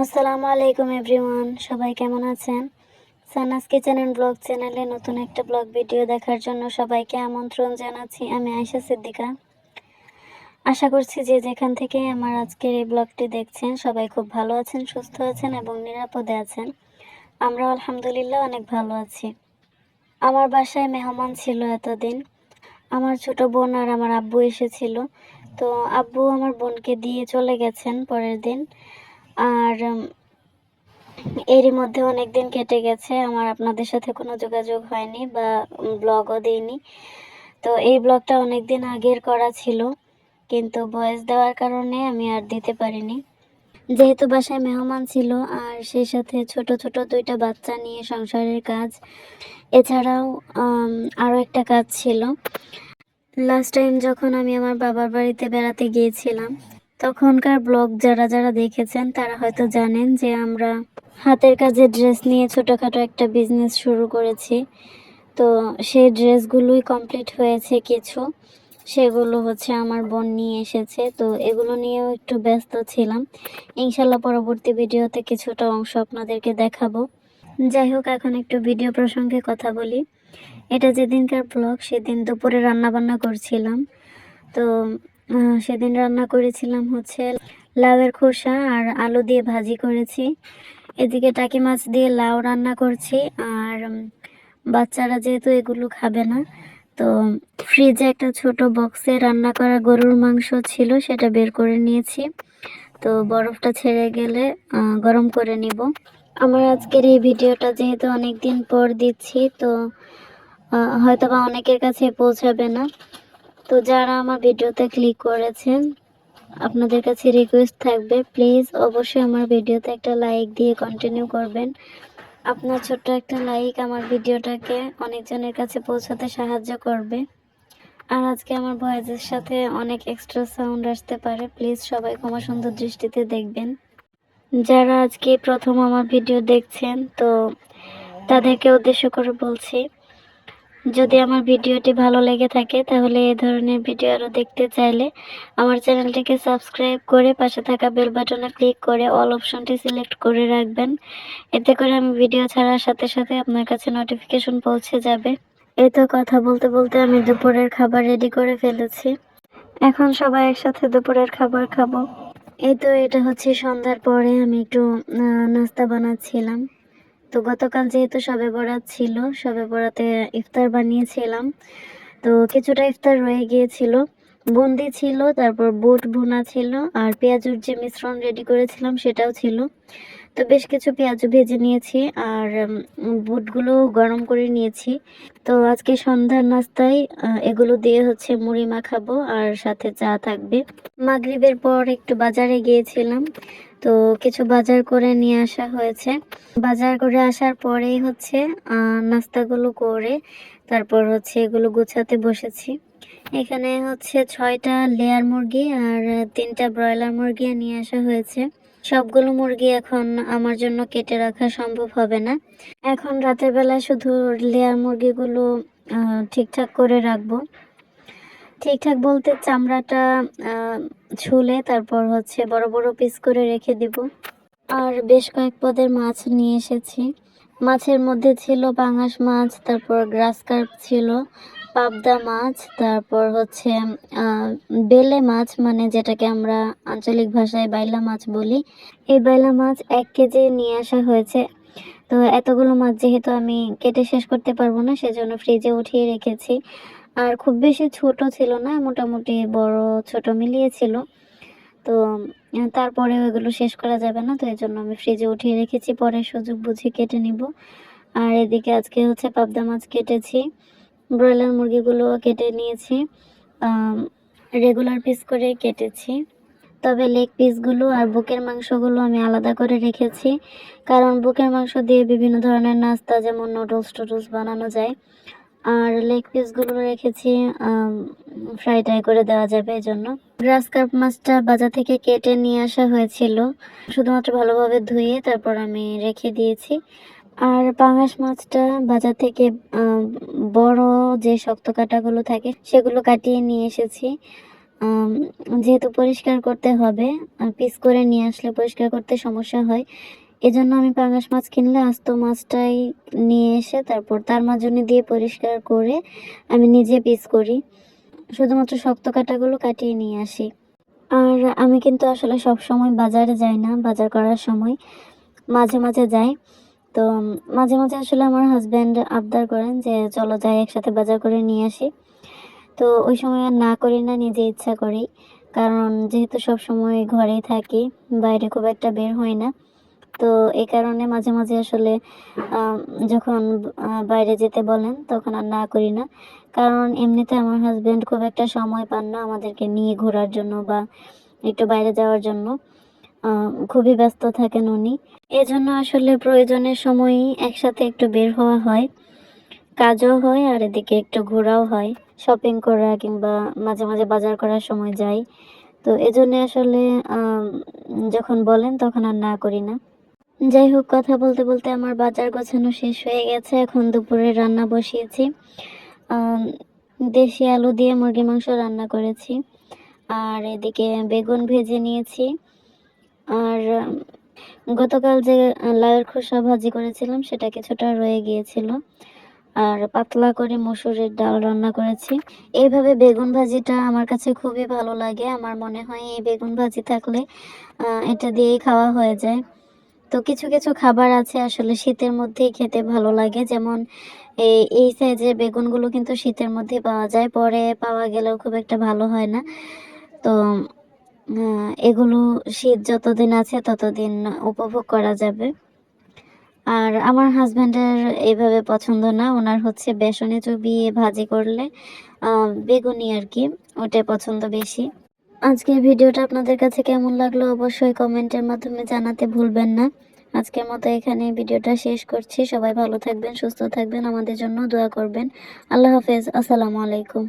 আসসালামু আলাইকুম এভরিওয়ান, সবাই কেমন আছেন? সানাস কিচেন অ্যান্ড ব্লগ চ্যানেলে নতুন একটা ব্লগ ভিডিও দেখার জন্য সবাইকে আমন্ত্রণ জানাচ্ছি। আমি আয়েশা সিদ্দিকা। আশা করছি যে যেখান থেকে আমার আজকের এই ব্লগটি দেখছেন সবাই খুব ভালো আছেন, সুস্থ আছেন এবং নিরাপদে আছেন। আমরা আলহামদুলিল্লাহ অনেক ভালো আছি। আমার বাসায় মেহমান ছিল এতদিন। আমার ছোট বোন আর আমার আব্বু এসেছিল। তো আব্বু আমার বোনকে দিয়ে চলে গেছেন পরের দিন। আর এরই মধ্যে অনেক দিন কেটে গেছে, আমার আপনাদের সাথে কোনো যোগাযোগ হয়নি বা ব্লগও দিইনি। তো এই ব্লগটা অনেক দিন আগের করা ছিল, কিন্তু ভয়েস দেওয়ার কারণে আমি আর দিতে পারিনি। যেহেতু বাসায় মেহমান ছিল আর সেই সাথে ছোট ছোট দুইটা বাচ্চা নিয়ে সংসারের কাজ, এছাড়াও আরও একটা কাজ ছিল। লাস্ট টাইম যখন আমি আমার বাবার বাড়িতে বেড়াতে গিয়েছিলাম, তখনকার ব্লগ যারা যারা দেখেছেন তারা হয়তো জানেন যে আমরা হাতের কাজের ড্রেস নিয়ে ছোটোখাটো একটা বিজনেস শুরু করেছি। তো সেই ড্রেসগুলোই কমপ্লিট হয়েছে কিছু, সেগুলো হচ্ছে আমার বোন নিয়ে এসেছে। তো এগুলো নিয়েও একটু ব্যস্ত ছিলাম। ইনশাল্লাহ পরবর্তী ভিডিওতে কিছুটা অংশ আপনাদেরকে দেখাবো। যাই হোক, এখন একটু ভিডিও প্রসঙ্গে কথা বলি। এটা যেদিনকার ব্লগ, সেদিন দুপুরে রান্না বান্না করছিলাম। তো সেদিন রান্না করেছিলাম হচ্ছে লাউয়ের খোসা আর আলু দিয়ে ভাজি করেছি। এদিকে টাকি মাছ দিয়ে লাউ রান্না করছি। আর বাচ্চারা যেহেতু এগুলো খাবে না, তো ফ্রিজে একটা ছোট বক্সে রান্না করা গরুর মাংস ছিল, সেটা বের করে নিয়েছি। তো বরফটা ছেড়ে গেলে গরম করে নিব। আমার আজকের এই ভিডিওটা যেহেতু অনেক দিন পর দিচ্ছি, তো হয়তো বা অনেকের কাছে পৌঁছাবে না। তো যারা আমার ভিডিওতে ক্লিক করেছেন, আপনাদের কাছে রিকোয়েস্ট থাকবে প্লিজ অবশ্যই আমার ভিডিওতে একটা লাইক দিয়ে কন্টিনিউ করবেন। আপনার ছোট্ট একটা লাইক আমার ভিডিওটাকে অনেকজনের কাছে পৌঁছাতে সাহায্য করবে। আর আজকে আমার ভয়েসের সাথে অনেক এক্সট্রা সাউন্ড আসতে পারে, প্লিজ সবাই ক্ষমা সুন্দর দৃষ্টিতে দেখবেন। যারা আজকে প্রথম আমার ভিডিও দেখছেন, তো তাদেরকে উদ্দেশ্য করে বলছি, যদি আমার ভিডিওটি ভালো লেগে থাকে তাহলে এই ধরনের ভিডিও আরও দেখতে চাইলে আমার চ্যানেলটিকে সাবস্ক্রাইব করে পাশে থাকা বেল বাটনে ক্লিক করে অল অপশনটি সিলেক্ট করে রাখবেন। এতে করে আমি ভিডিও ছাড়ার সাথে সাথে আপনার কাছে নোটিফিকেশন পৌঁছে যাবে। এই তো কথা বলতে বলতে আমি দুপুরের খাবার রেডি করে ফেলেছি। এখন সবাই একসাথে দুপুরের খাবার খাবো। এই তো এটা হচ্ছে সন্ধ্যার পরে আমি একটু নাস্তা বানাচ্ছিলাম। তো গতকাল যেহেতু শবে বরাত ছিল, শবে বরাতে ইফতার বানিয়েছিলাম। তো কিছুটা ইফতার রয়ে গিয়েছিল, বুন্দি ছিল, তারপর বুট ভুনা ছিল, আর পেঁয়াজুর যে মিশ্রণ রেডি করেছিলাম সেটাও ছিল। তো বেশ কিছু পেঁয়াজু ভেজে নিয়েছি আর বুটগুলো গরম করে নিয়েছি। তো আজকে সন্ধ্যার নাস্তায় এগুলো দিয়ে হচ্ছে মুড়ি মাখাবো আর সাথে চা থাকবে। মাগরিবের পর একটু বাজারে গিয়েছিলাম, তো কিছু বাজার করে নিয়ে আসা হয়েছে। বাজার করে আসার পরেই হচ্ছে নাস্তাগুলো করে তারপর হচ্ছে এগুলো গুছাতে বসেছি। এখানে হচ্ছে 6টা লেয়ার মুরগি আর 3টা ব্রয়লার মুরগি নিয়ে আসা হয়েছে। সবগুলো মুরগি এখন আমার জন্য কেটে রাখা সম্ভব হবে না। এখন রাতের বেলা শুধু লেয়ার মুরগিগুলো ঠিকঠাক করে রাখবো। ঠিকঠাক বলতে চামড়াটা ছুলে তারপর হচ্ছে বড় বড় পিস করে রেখে দিব। আর বেশ কয়েক পদের মাছ নিয়ে এসেছি। মাছের মধ্যে ছিল পাঙাশ মাছ, তারপর গ্রাস কার্প ছিল, পাবদা মাছ, তারপর হচ্ছে বেলে মাছ, মানে যেটাকে আমরা আঞ্চলিক ভাষায় বাইলা মাছ বলি। এই বাইলা মাছ 1 কেজি নিয়ে আসা হয়েছে। তো এতগুলো মাছ যেহেতু আমি কেটে শেষ করতে পারবো না, সেজন্য ফ্রিজে উঠিয়ে রেখেছি। আর খুব বেশি ছোট ছিল না, মোটামুটি বড় ছোট মিলিয়ে ছিল। তো তারপরে ওইগুলো শেষ করা যাবে না, তো এই জন্য আমি ফ্রিজে উঠিয়ে রেখেছি, পরে সুযোগ বুঝে কেটে নিব। আর এদিকে আজকে হচ্ছে পাবদা মাছ কেটেছি, ব্রয়লার মুরগিগুলো কেটে নিয়েছি, রেগুলার পিস করে কেটেছি। তবে লেগ পিসগুলো আর বুকের মাংসগুলো আমি আলাদা করে রেখেছি, কারণ বুকের মাংস দিয়ে বিভিন্ন ধরনের নাস্তা যেমন নুডলস বানানো যায়। আর লেগ পিসগুলো রেখেছি ফ্রাই ট্রাই করে দেওয়া যাবে এজন্য। গ্রাস কার্প মাছটা বাজার থেকে কেটে নিয়ে আসা হয়েছিল, শুধুমাত্র ভালোভাবে ধুয়ে তারপর আমি রেখে দিয়েছি। আর পাঙাশ মাছটা বাজার থেকে বড় যে শক্ত কাঁটাগুলো থাকে সেগুলো কাটিয়ে নিয়ে এসেছি। যেহেতু পরিষ্কার করতে হবে, পিস করে নিয়ে আসলে পরিষ্কার করতে সমস্যা হয়। এজন্য আমি পাঙ্গাস মাছ কিনলে আস্ত মাছটাই নিয়ে এসে তারপর তার মাজনি দিয়ে পরিষ্কার করে আমি নিজে পিস করি। শুধুমাত্র শক্ত কাঁটাগুলো কাটিয়ে নিয়ে আসি। আর আমি কিন্তু আসলে সবসময় বাজারে যাই না, বাজার করার সময় মাঝে মাঝে যাই। তো মাঝে মাঝে আসলে আমার হাজব্যান্ড আবদার করেন যে চলো যাই একসাথে বাজার করে নিয়ে আসি। তো ওই সময় আর না করি না, নিজে ইচ্ছা করি। কারণ যেহেতু সবসময় ঘরেই থাকি, বাইরে খুব একটা বের হই না। তো এই কারণে মাঝে মাঝে আসলে যখন বাইরে যেতে বলেন তখন আর না করি না। কারণ এমনিতে আমার হাজব্যান্ড খুব একটা সময় পান না আমাদেরকে নিয়ে ঘোরার জন্য বা একটু বাইরে যাওয়ার জন্য। খুবই ব্যস্ত থাকেন উনি। এজন্য আসলে প্রয়োজনের সময়ই একসাথে একটু বের হওয়া হয়। কাজও হয় আর এদিকে একটু ঘোরাও হয়। শপিং করা কিংবা মাঝে মাঝে বাজার করার সময় যাই। তো এজন্যে আসলে আম যখন বলেন তখন আর না করি না। যাই হোক, কথা বলতে বলতে আমার বাজার গোছানো শেষ হয়ে গেছে। এখন দুপুরে রান্না বসিয়েছি। আম দেশি আলু দিয়ে মুরগির মাংস রান্না করেছি। আর এদিকে বেগুন ভেজে নিয়েছি। আর গতকাল যে লাউয়ের খোসা ভাজি করেছিলাম সেটা কিছুটা রয়ে গিয়েছিল। আর পাতলা করে মসুরের ডাল রান্না করেছি। এইভাবে বেগুন ভাজিটা আমার কাছে খুবই ভালো লাগে। আমার মনে হয় এই বেগুন ভাজি থাকলে এটা দিয়েই খাওয়া হয়ে যায়। তো কিছু কিছু খাবার আছে আসলে শীতের মধ্যেই খেতে ভালো লাগে। যেমন এই সাইজের বেগুনগুলো কিন্তু শীতের মধ্যেই পাওয়া যায়। পরে পাওয়া গেলেও খুব একটা ভালো হয় না। তো এগুলো শীত যতদিন আছে ততদিন উপভোগ করা যাবে। আর আমার হাজব্যান্ডের এইভাবে পছন্দ না। উনার হচ্ছে বেসনে চুবিয়ে ভাজি করলে বেগুনি আরকি, ওটাই পছন্দ বেশি। আজকের ভিডিওটা আপনাদের কাছে কেমন লাগলো অবশ্যই কমেন্টের মাধ্যমে জানাতে ভুলবেন না। আজকের মতো এখানে ভিডিওটা শেষ করছি। সবাই ভালো থাকবেন, সুস্থ থাকবেন, আমাদের জন্য দোয়া করবেন। আল্লাহ হাফেজ। আসসালামু আলাইকুম।